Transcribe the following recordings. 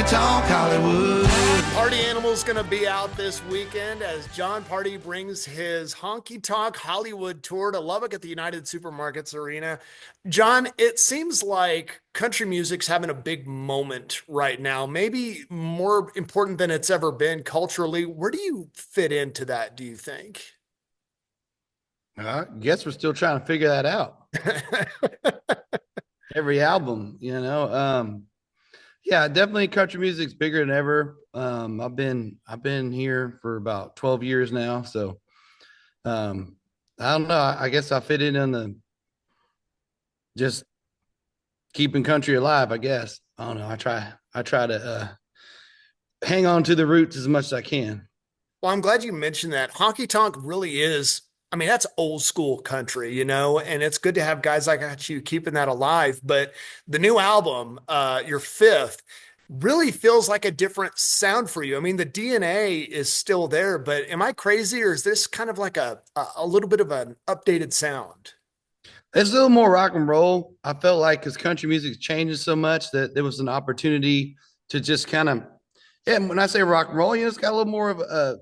Honkytonk Hollywood. Party Animal's going to be out this weekend as Jon Pardi brings his Honkytonk Hollywood tour to Lubbock at the United Supermarkets Arena. Jon, it seems like country music's having a big moment right now, maybe more important than it's ever been culturally. Where do you fit into that, do you think? I guess we're still trying to figure that out. Every album, yeah, definitely country music's bigger than ever. I've been here for about 12 years now, so I don't know. I guess I fit in on the just keeping country alive. I guess I don't know. I try to hang on to the roots as much as I can. Well, I'm glad you mentioned that. Honky Tonk really is, I mean, that's old school country, and it's good to have guys like you keeping that alive. But the new album, your fifth, really feels like a different sound for you. I mean, the DNA is still there, but am I crazy, or is this kind of like a little bit of an updated sound? It's a little more rock and roll. I felt like because country music's changing so much that there was an opportunity to just kind of, yeah, when I say rock and roll, it's got a little more of a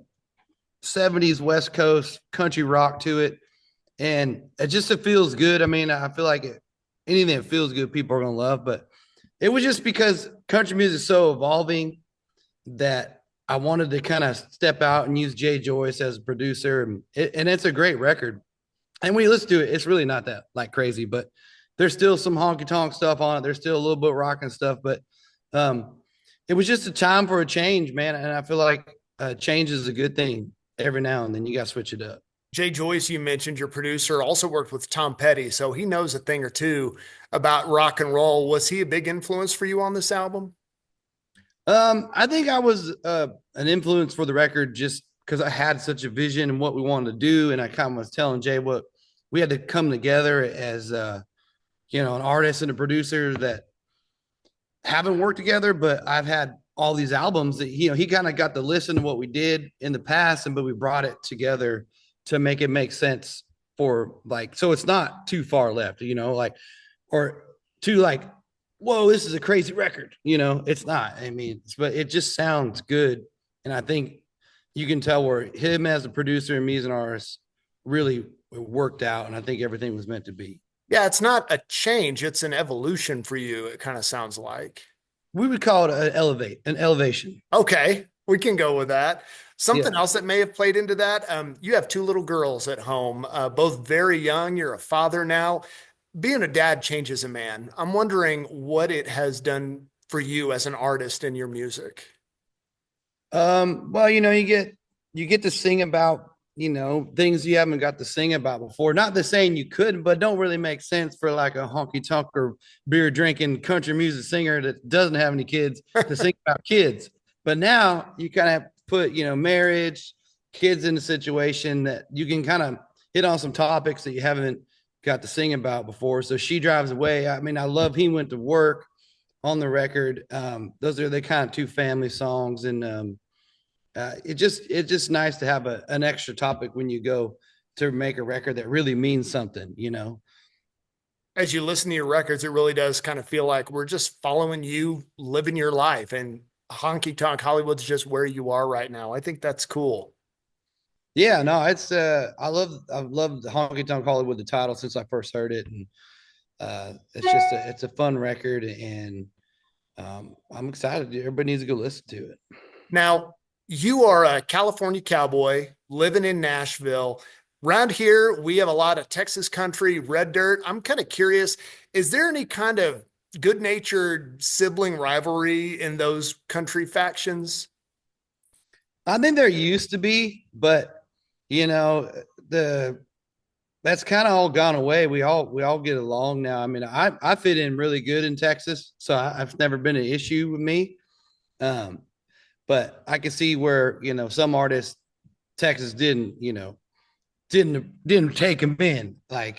70s West Coast country rock to it. And it feels good. I mean, I feel like anything that feels good, people are going to love. But it was just because country music is so evolving that I wanted to kind of step out and use Jay Joyce as a producer. And it's a great record. And when you listen to it, it's really not that like crazy, but there's still some honky tonk stuff on it. There's still a little bit of rock and stuff, but it was just a time for a change, man. And I feel like change is a good thing. Every now and then you got to switch it up. Jay Joyce, you mentioned your producer, also worked with Tom Petty, so he knows a thing or two about rock and roll. Was he a big influence for you on this album? I think I was an influence for the record just because I had such a vision and what we wanted to do. And I kind of was telling Jay what we had to come together as, an artist and a producer that haven't worked together, but I've had all these albums that, he kind of got to listen to what we did in the past, but we brought it together to make it make sense for so it's not too far left, or too whoa, this is a crazy record. It's not, but it just sounds good. And I think you can tell where him as a producer and me as an artist really worked out. And I think everything was meant to be. Yeah. It's not a change. It's an evolution for you. It kind of sounds like. We would call it an elevation. Okay, we can go with that. Something Yeah. else that may have played into that. You have two little girls at home, both very young. You're a father now. Being a dad changes a man. I'm wondering what it has done for you as an artist in your music. Well, you get to sing about, things you haven't got to sing about before. Not the saying you couldn't, but don't really make sense for like a honky tonk or beer drinking country music singer that doesn't have any kids to sing about kids. But now you kind of put, marriage, kids in a situation that you can kind of hit on some topics that you haven't got to sing about before. So She Drives Away. I mean, I love He Went to Work on the record. Those are the kind of two family songs. And it's just nice to have an extra topic when you go to make a record that really means something, As you listen to your records, it really does kind of feel like we're just following you living your life, and Honky Tonk Hollywood's just where you are right now. I think that's cool. Yeah, no, it's I've loved the Honky Tonk Hollywood, the title, since I first heard it. And it's a fun record, and I'm excited. Everybody needs to go listen to it. Now, you are a California cowboy living in Nashville. Around here, we have a lot of Texas country, red dirt. I'm kind of curious, is there any kind of good-natured sibling rivalry in those country factions? I think there used to be, but that's kind of all gone away. We all get along now. I mean, I fit in really good in Texas, so I've never been an issue with me. But I can see where, some artists, Texas didn't take them in. I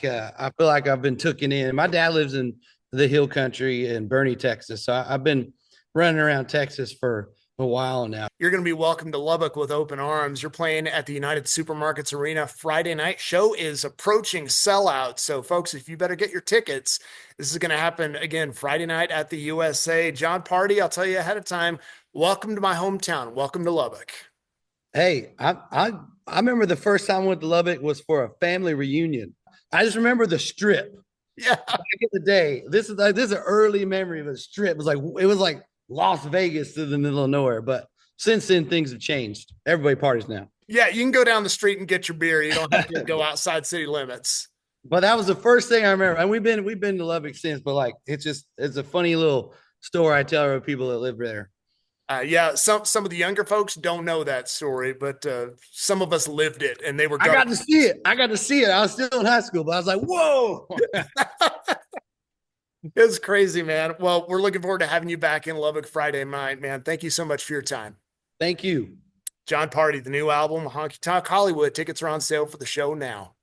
feel like I've been taken in. My dad lives in the hill country in Bernie, Texas. So I've been running around Texas for a while now. You're going to be welcome to Lubbock with open arms. You're playing at the United Supermarkets Arena Friday night. Show is approaching sellout. So, folks, if you better get your tickets, this is going to happen again Friday night at the USA. Jon Pardi, I'll tell you ahead of time, welcome to my hometown. Welcome to Lubbock. Hey, I remember the first time I went to Lubbock was for a family reunion. I just remember the strip Yeah. back in the day. This is an early memory of a strip. It was like Las Vegas to the middle of nowhere. But since then, things have changed. Everybody parties now. Yeah, you can go down the street and get your beer. You don't have to go outside city limits. But that was the first thing I remember. And we've been to Lubbock since, but like it's a funny little story I tell of people that live there. Yeah, some of the younger folks don't know that story, but some of us lived it, and they were I going. got to see it. I got to see it. I was still in high school, but I was like, whoa. It's crazy, man. Well, we're looking forward to having you back in Lubbock Friday night, man. Thank you so much for your time. Thank you. Jon Pardi, the new album, Honkytonk Hollywood. Tickets are on sale for the show now.